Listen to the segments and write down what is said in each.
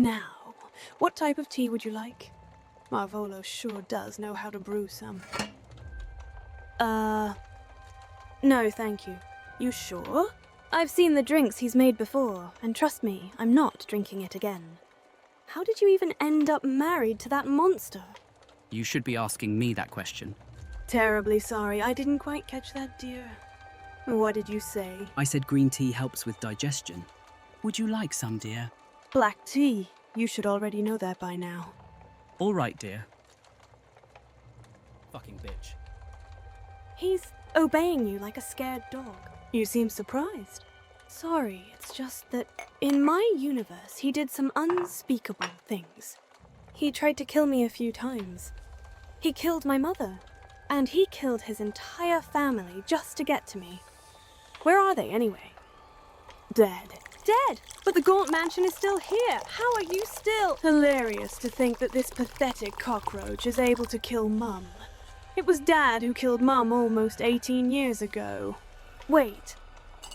Now, what type of tea would you like? Marvolo sure does know how to brew some. No, thank you. You sure? I've seen the drinks he's made before, and trust me, I'm not drinking it again. How did you even end up married to that monster? You should be asking me that question. Terribly sorry, I didn't quite catch that, dear. What did you say? I said green tea helps with digestion. Would you like some, dear? Black tea. You should already know that by now. All right, dear. Fucking bitch. He's obeying you like a scared dog. You seem surprised. Sorry, it's just that in my universe, he did some unspeakable things. He tried to kill me a few times. He killed my mother, and he killed his entire family just to get to me. Where are they, anyway? Dead. Dead! But the Gaunt mansion is still here! How are you still— Hilarious to think that this pathetic cockroach is able to kill Mum. It was Dad who killed Mum almost 18 years ago. Wait,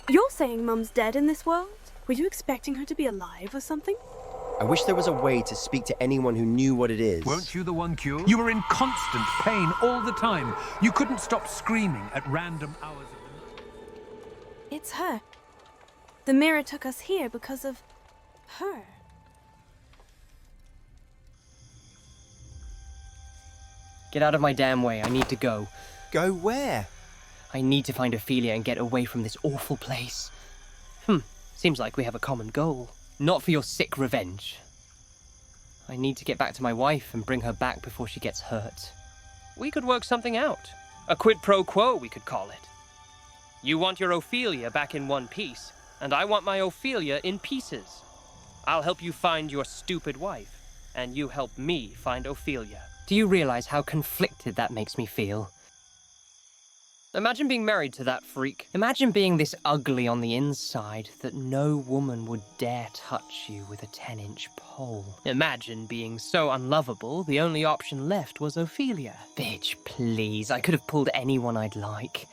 you're saying Mum's dead in this world? Were you expecting her to be alive or something? I wish there was a way to speak to anyone who knew what it is. Weren't you the one cured? You were in constant pain all the time. You couldn't stop screaming at random hours of the night. It's her. The mirror took us here because of her. Get out of my damn way. I need to go. Go where? I need to find Ophelia and get away from this awful place. Seems like we have a common goal. Not for your sick revenge. I need to get back to my wife and bring her back before she gets hurt. We could work something out. A quid pro quo, we could call it. You want your Ophelia back in one piece, and I want my Ophelia in pieces. I'll help you find your stupid wife, and you help me find Ophelia. Do you realize how conflicted that makes me feel? Imagine being married to that freak. Imagine being this ugly on the inside that no woman would dare touch you with a 10-inch pole. Imagine being so unlovable, the only option left was Ophelia. Bitch, please, I could have pulled anyone I'd like.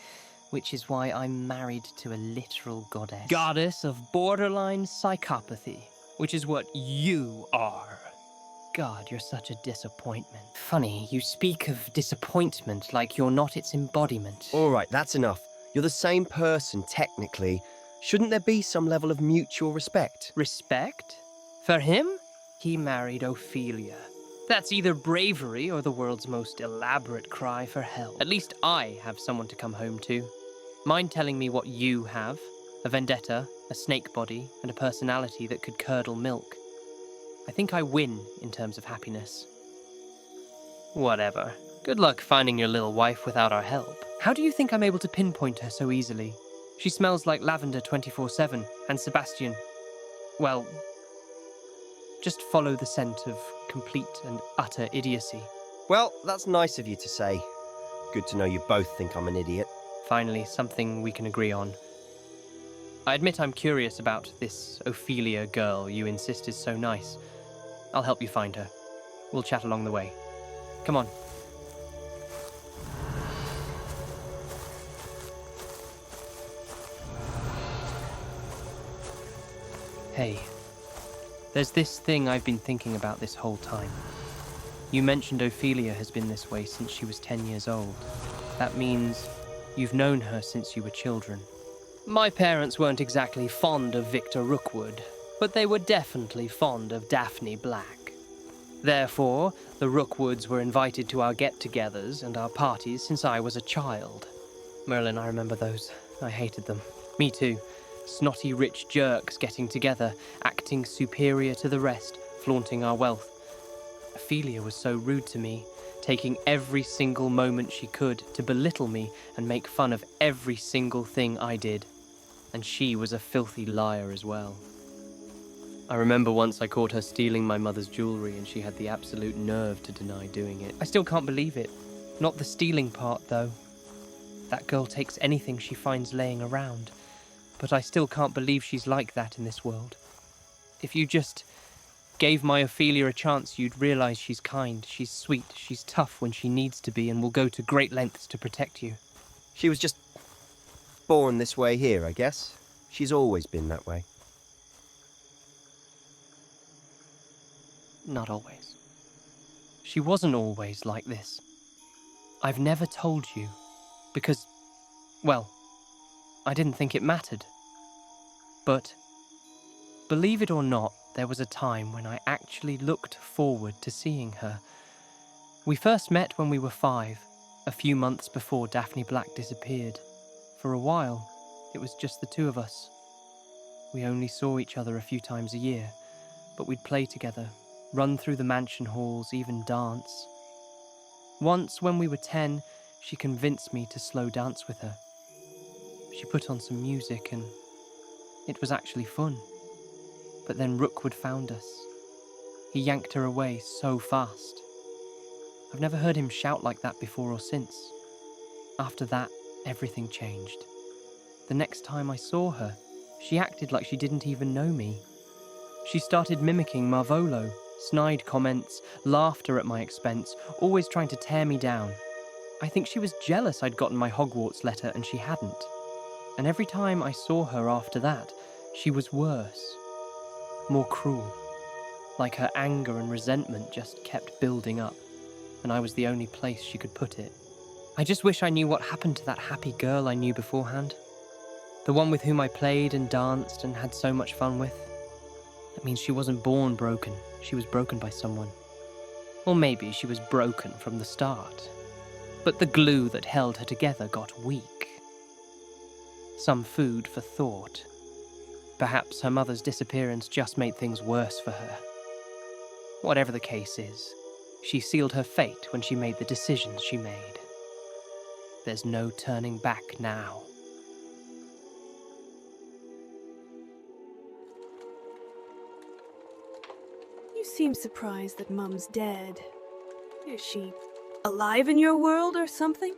Which is why I'm married to a literal goddess. Goddess of borderline psychopathy, which is what you are. God, you're such a disappointment. Funny, you speak of disappointment like you're not its embodiment. All right, that's enough. You're the same person, technically. Shouldn't there be some level of mutual respect? Respect? For him? He married Ophelia. That's either bravery or the world's most elaborate cry for help. At least I have someone to come home to. Mind telling me what you have? A vendetta, a snake body, and a personality that could curdle milk. I think I win in terms of happiness. Whatever. Good luck finding your little wife without our help. How do you think I'm able to pinpoint her so easily? She smells like lavender 24/7, and Sebastian, well, just follow the scent of complete and utter idiocy. Well, that's nice of you to say. Good to know you both think I'm an idiot. Finally, something we can agree on. I admit I'm curious about this Ophelia girl you insist is so nice. I'll help you find her. We'll chat along the way. Come on. Hey, there's this thing I've been thinking about this whole time. You mentioned Ophelia has been this way since she was 10 years old. That means you've known her since you were children. My parents weren't exactly fond of Victor Rookwood, but they were definitely fond of Daphne Black. Therefore, the Rookwoods were invited to our get-togethers and our parties since I was a child. Merlin, I remember those. I hated them. Me too. Snotty rich jerks getting together, acting superior to the rest, flaunting our wealth. Ophelia was so rude to me, taking every single moment she could to belittle me and make fun of every single thing I did. And she was a filthy liar as well. I remember once I caught her stealing my mother's jewelry and she had the absolute nerve to deny doing it. I still can't believe it. Not the stealing part, though. That girl takes anything she finds laying around. But I still can't believe she's like that in this world. If you just gave my Ophelia a chance, you'd realize she's kind, she's sweet, she's tough when she needs to be, and will go to great lengths to protect you. She was just born this way here, I guess. She's always been that way. not always. She wasn't always like this. I've never told you, because, well, I didn't think it mattered. But, believe it or not, there was a time when I actually looked forward to seeing her. We first met when we were 5, a few months before Daphne Black disappeared. For a while, it was just the two of us. We only saw each other a few times a year, but we'd play together, run through the mansion halls, even dance. Once, when we were 10, she convinced me to slow dance with her. She put on some music and it was actually fun. But then Rookwood found us. He yanked her away so fast. I've never heard him shout like that before or since. After that, everything changed. The next time I saw her, she acted like she didn't even know me. She started mimicking Marvolo, snide comments, laughter at my expense, always trying to tear me down. I think she was jealous I'd gotten my Hogwarts letter and she hadn't. And every time I saw her after that, she was worse. More cruel. Like her anger and resentment just kept building up, and I was the only place she could put it. I just wish I knew what happened to that happy girl I knew beforehand. The one with whom I played and danced and had so much fun with. That means she wasn't born broken. She was broken by someone. Or maybe she was broken from the start. But the glue that held her together got weak. Some food for thought. Perhaps her mother's disappearance just made things worse for her. Whatever the case is, she sealed her fate when she made the decisions she made. There's no turning back now. You seem surprised that Mum's dead. Is she alive in your world or something?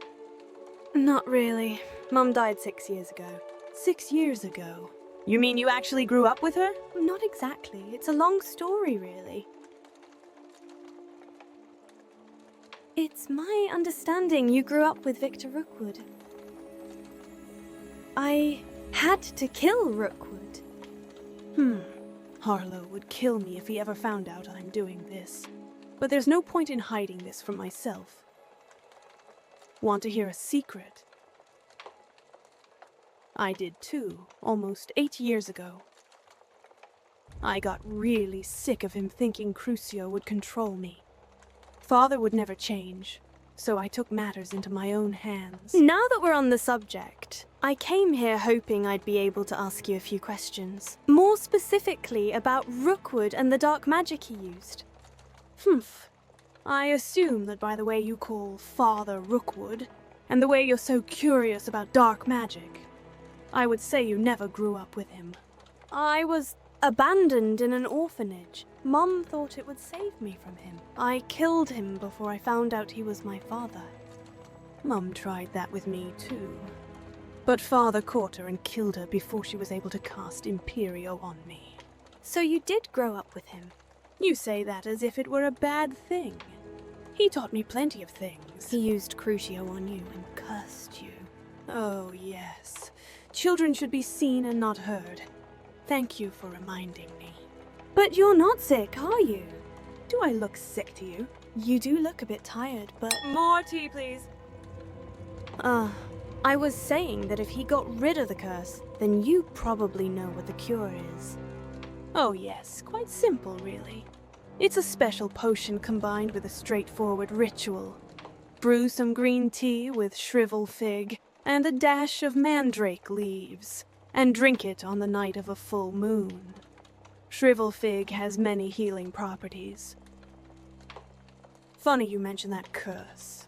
Not really. Mum died 6 years ago. 6 years ago? You mean you actually grew up with her? Not exactly. It's a long story, really. It's my understanding you grew up with Victor Rookwood. I had to kill Rookwood. Harlow would kill me if he ever found out I'm doing this. But there's no point in hiding this from myself. Want to hear a secret? I did too, almost 8 years ago. I got really sick of him thinking Crucio would control me. Father would never change, so I took matters into my own hands. Now that we're on the subject, I came here hoping I'd be able to ask you a few questions. More specifically about Rookwood and the dark magic he used. I assume that by the way you call Father Rookwood, and the way you're so curious about dark magic, I would say you never grew up with him. I was abandoned in an orphanage. Mum thought it would save me from him. I killed him before I found out he was my father. Mum tried that with me too. But Father caught her and killed her before she was able to cast Imperio on me. So you did grow up with him? You say that as if it were a bad thing. He taught me plenty of things. He used Crucio on you and cursed you. Oh, yes. Children should be seen and not heard. Thank you for reminding me. But you're not sick, are you? Do I look sick to you? You do look a bit tired, but... More tea, please. I was saying that if he got rid of the curse, then you probably know what the cure is. Oh yes, quite simple, really. It's a special potion combined with a straightforward ritual. Brew some green tea with shrivel fig and a dash of mandrake leaves, and drink it on the night of a full moon. Shrivel fig has many healing properties. Funny you mention that curse.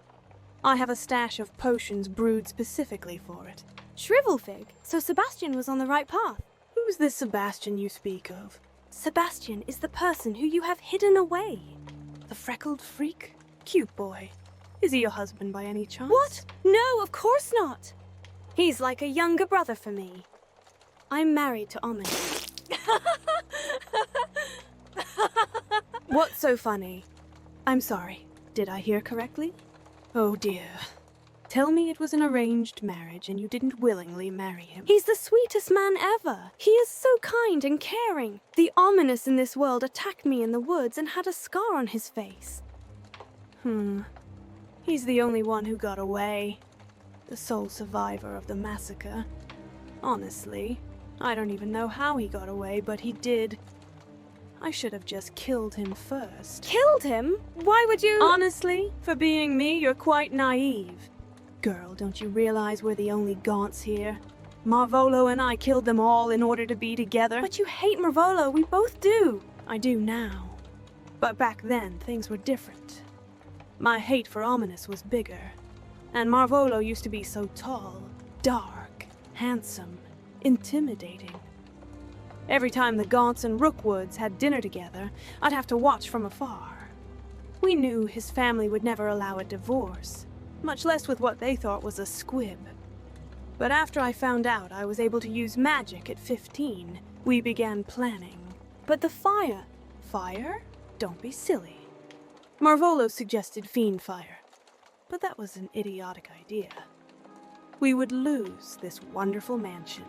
I have a stash of potions brewed specifically for it. Shrivel fig? So Sebastian was on the right path. Who's this Sebastian you speak of? Sebastian is the person who you have hidden away. The freckled freak? Cute boy. Is he your husband by any chance? What? No, of course not. He's like a younger brother for me. I'm married to Ominis. What's so funny? I'm sorry. Did I hear correctly? Oh dear. Tell me it was an arranged marriage and you didn't willingly marry him. He's the sweetest man ever. He is so kind and caring. The Ominis in this world attacked me in the woods and had a scar on his face. He's the only one who got away. The sole survivor of the massacre. Honestly, I don't even know how he got away, but he did. I should have just killed him first. Killed him? Why would you? Honestly, for being me, you're quite naive. Girl, don't you realize we're the only Gaunts here? Marvolo and I killed them all in order to be together. But you hate Marvolo, we both do. I do now. But back then, things were different. My hate for Ominis was bigger. And Marvolo used to be so tall, dark, handsome, intimidating. Every time the Gaunts and Rookwoods had dinner together, I'd have to watch from afar. We knew his family would never allow a divorce, much less with what they thought was a squib. But after I found out I was able to use magic at 15, we began planning. But the fire... Fire? Don't be silly. Marvolo suggested fiend fire, but that was an idiotic idea. We would lose this wonderful mansion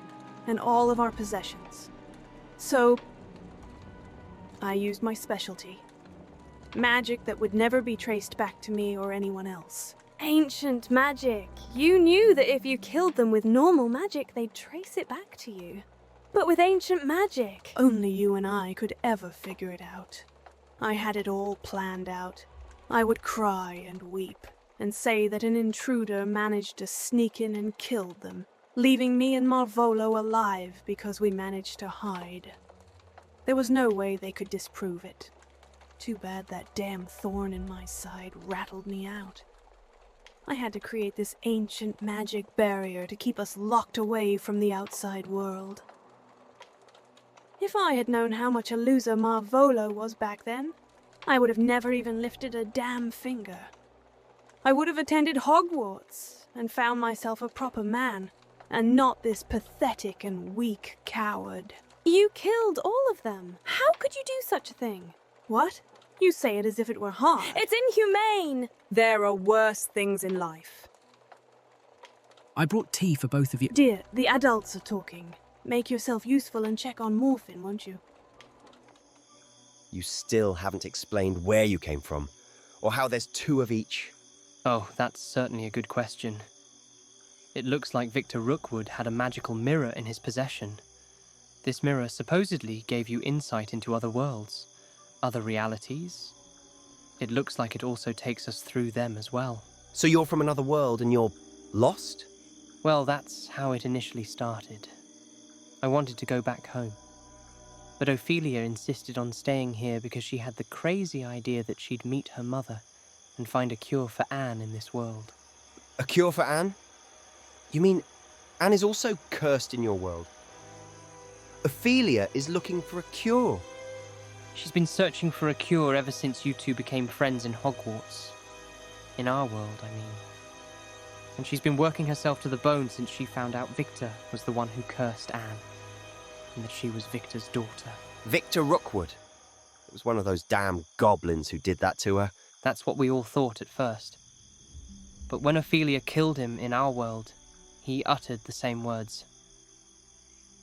and all of our possessions. So, I used my specialty. Magic that would never be traced back to me or anyone else. Ancient magic. You knew that if you killed them with normal magic, they'd trace it back to you. But with ancient magic, only you and I could ever figure it out. I had it all planned out. I would cry and weep, and say that an intruder managed to sneak in and killed them, leaving me and Marvolo alive because we managed to hide. There was no way they could disprove it. Too bad that damn thorn in my side rattled me out. I had to create this ancient magic barrier to keep us locked away from the outside world. If I had known how much a loser Marvolo was back then, I would have never even lifted a damn finger. I would have attended Hogwarts and found myself a proper man, and not this pathetic and weak coward. You killed all of them. How could you do such a thing? What? You say it as if it were hard. It's inhumane! There are worse things in life. I brought tea for both of you. Dear, the adults are talking. Make yourself useful and check on Morphin, won't you? You still haven't explained where you came from, or how there's two of each. Oh, that's certainly a good question. It looks like Victor Rookwood had a magical mirror in his possession. This mirror supposedly gave you insight into other worlds, other realities. It looks like it also takes us through them as well. So you're from another world and you're lost? Well, that's how it initially started. I wanted to go back home. But Ophelia insisted on staying here because she had the crazy idea that she'd meet her mother and find a cure for Anne in this world. A cure for Anne? You mean Anne is also cursed in your world? Ophelia is looking for a cure. She's been searching for a cure ever since you two became friends in Hogwarts. In our world, I mean. And she's been working herself to the bone since she found out Victor was the one who cursed Anne, and that she was Victor's daughter. Victor Rookwood. It was one of those damn goblins who did that to her. That's what we all thought at first. But when Ophelia killed him in our world, he uttered the same words.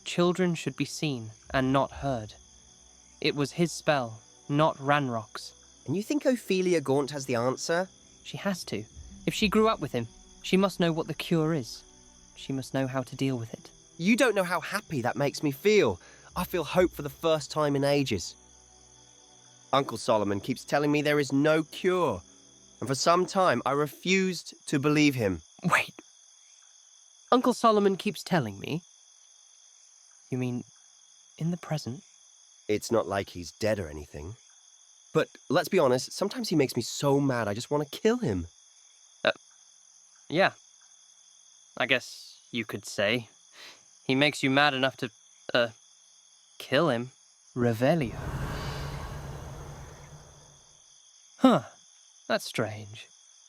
Children should be seen and not heard. It was his spell, not Ranrock's. And you think Ophelia Gaunt has the answer? She has to. If she grew up with him, she must know what the cure is. She must know how to deal with it. You don't know how happy that makes me feel. I feel hope for the first time in ages. Uncle Solomon keeps telling me there is no cure. And for some time, I refused to believe him. Wait. Uncle Solomon keeps telling me? You mean, in the present? It's not like he's dead or anything. But let's be honest, sometimes he makes me so mad I just want to kill him. Yeah. I guess you could say. He makes you mad enough to, kill him. Revelio. Huh. That's strange.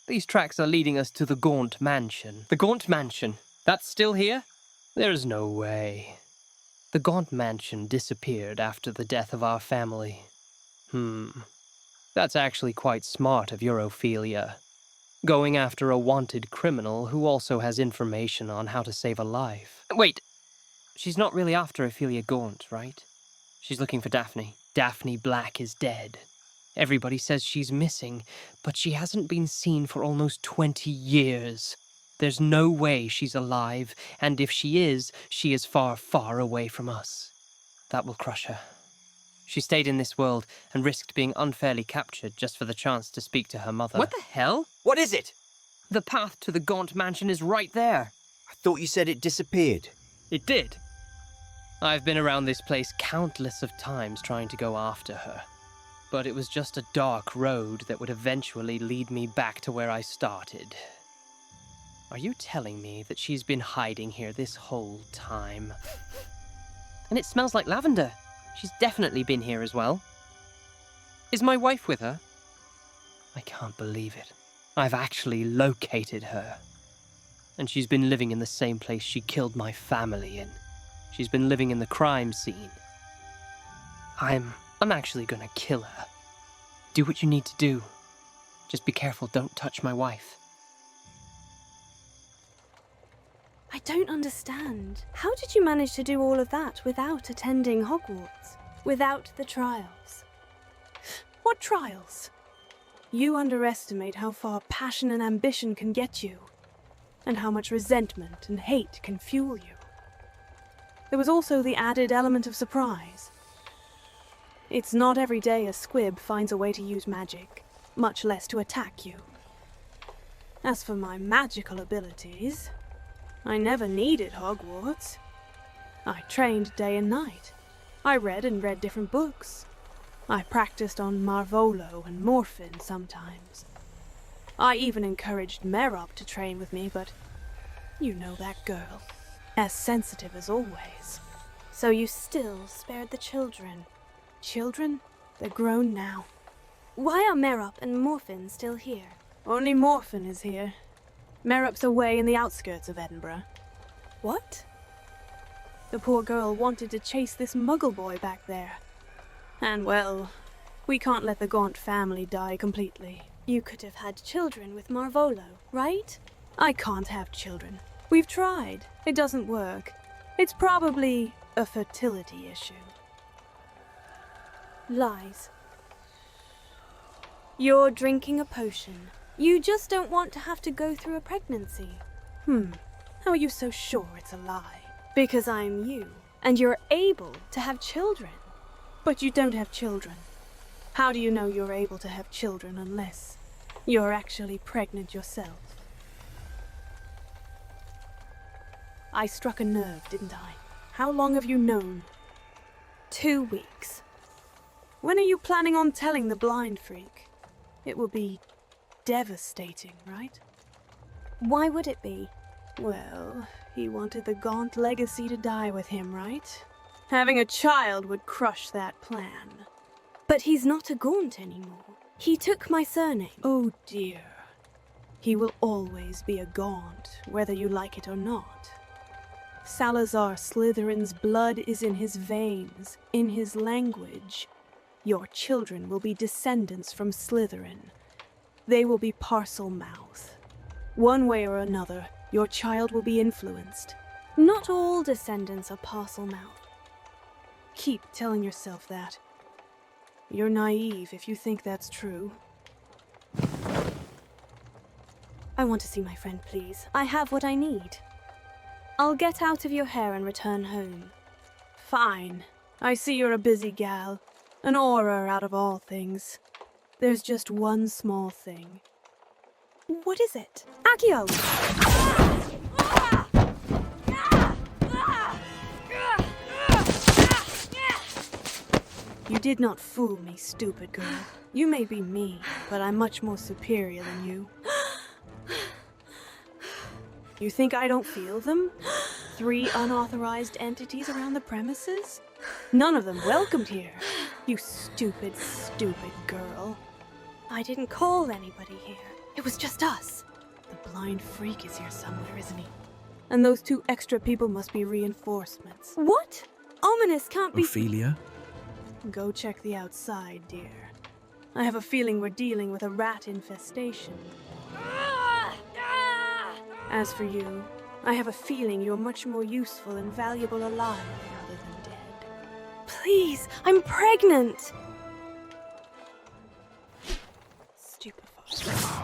These tracks are leading us to the Gaunt Mansion. The Gaunt Mansion? That's still here? There's no way. The Gaunt Mansion disappeared after the death of our family. That's actually quite smart of your Ophelia. Going after a wanted criminal who also has information on how to save a life. Wait, she's not really after Ophelia Gaunt, right? She's looking for Daphne. Daphne Black is dead. Everybody says she's missing, but she hasn't been seen for almost 20 years. There's no way she's alive, and if she is far, far away from us. That will crush her. She stayed in this world and risked being unfairly captured just for the chance to speak to her mother. What the hell? What is it? The path to the Gaunt mansion is right there. I thought you said it disappeared. It did. I've been around this place countless of times trying to go after her. But it was just a dark road that would eventually lead me back to where I started. Are you telling me that she's been hiding here this whole time? And it smells like lavender. She's definitely been here as well. Is my wife with her? I can't believe it. I've actually located her. And she's been living in the same place she killed my family in. She's been living in the crime scene. I'm actually gonna kill her. Do what you need to do. Just be careful, don't touch my wife. I don't understand. How did you manage to do all of that without attending Hogwarts? Without the trials? What trials? You underestimate how far passion and ambition can get you, and how much resentment and hate can fuel you. There was also the added element of surprise. It's not every day a squib finds a way to use magic, much less to attack you. As for my magical abilities, I never needed Hogwarts. I trained day and night. I read different books. I practiced on Marvolo and Morphin sometimes. I even encouraged Merop to train with me, but you know that girl. As sensitive as always. So you still spared the children. Children? They're grown now. Why are Merop and Morphin still here? Only Morphin is here. Merop's away in the outskirts of Edinburgh. What? The poor girl wanted to chase this muggle boy back there. And well, we can't let the Gaunt family die completely. You could have had children with Marvolo, right? I can't have children. We've tried. It doesn't work. It's probably a fertility issue. Lies. You're drinking a potion. You just don't want to have to go through a pregnancy. How are you so sure it's a lie? Because I'm you, and you're able to have children. But you don't have children. How do you know you're able to have children unless you're actually pregnant yourself? I struck a nerve, didn't I? How long have you known? 2 weeks. When are you planning on telling the blind freak? It will be devastating, right? Why would it be? Well, he wanted the Gaunt legacy to die with him, right? Having a child would crush that plan. But he's not a Gaunt anymore. He took my surname. Oh dear. He will always be a Gaunt, whether you like it or not. Salazar Slytherin's blood is in his veins, in his language. Your children will be descendants from Slytherin. They will be Parselmouth. One way or another, your child will be influenced. Not all descendants are Parselmouth. Keep telling yourself that. You're naive if you think that's true. I want to see my friend, please. I have what I need. I'll get out of your hair and return home. Fine. I see you're a busy gal. An auror out of all things. There's just one small thing. What is it? Accio! You did not fool me, stupid girl. You may be me, but I'm much more superior than you. You think I don't feel them? 3 unauthorized entities around the premises? None of them welcomed here. You stupid, stupid girl. I didn't call anybody here. It was just us. The blind freak is here somewhere, isn't he? And those 2 extra people must be reinforcements. What? Ominis can't be— Ophelia? Go check the outside, dear. I have a feeling we're dealing with a rat infestation. As for you, I have a feeling you're much more useful and valuable alive rather than dead. Please, I'm pregnant! Stupefied.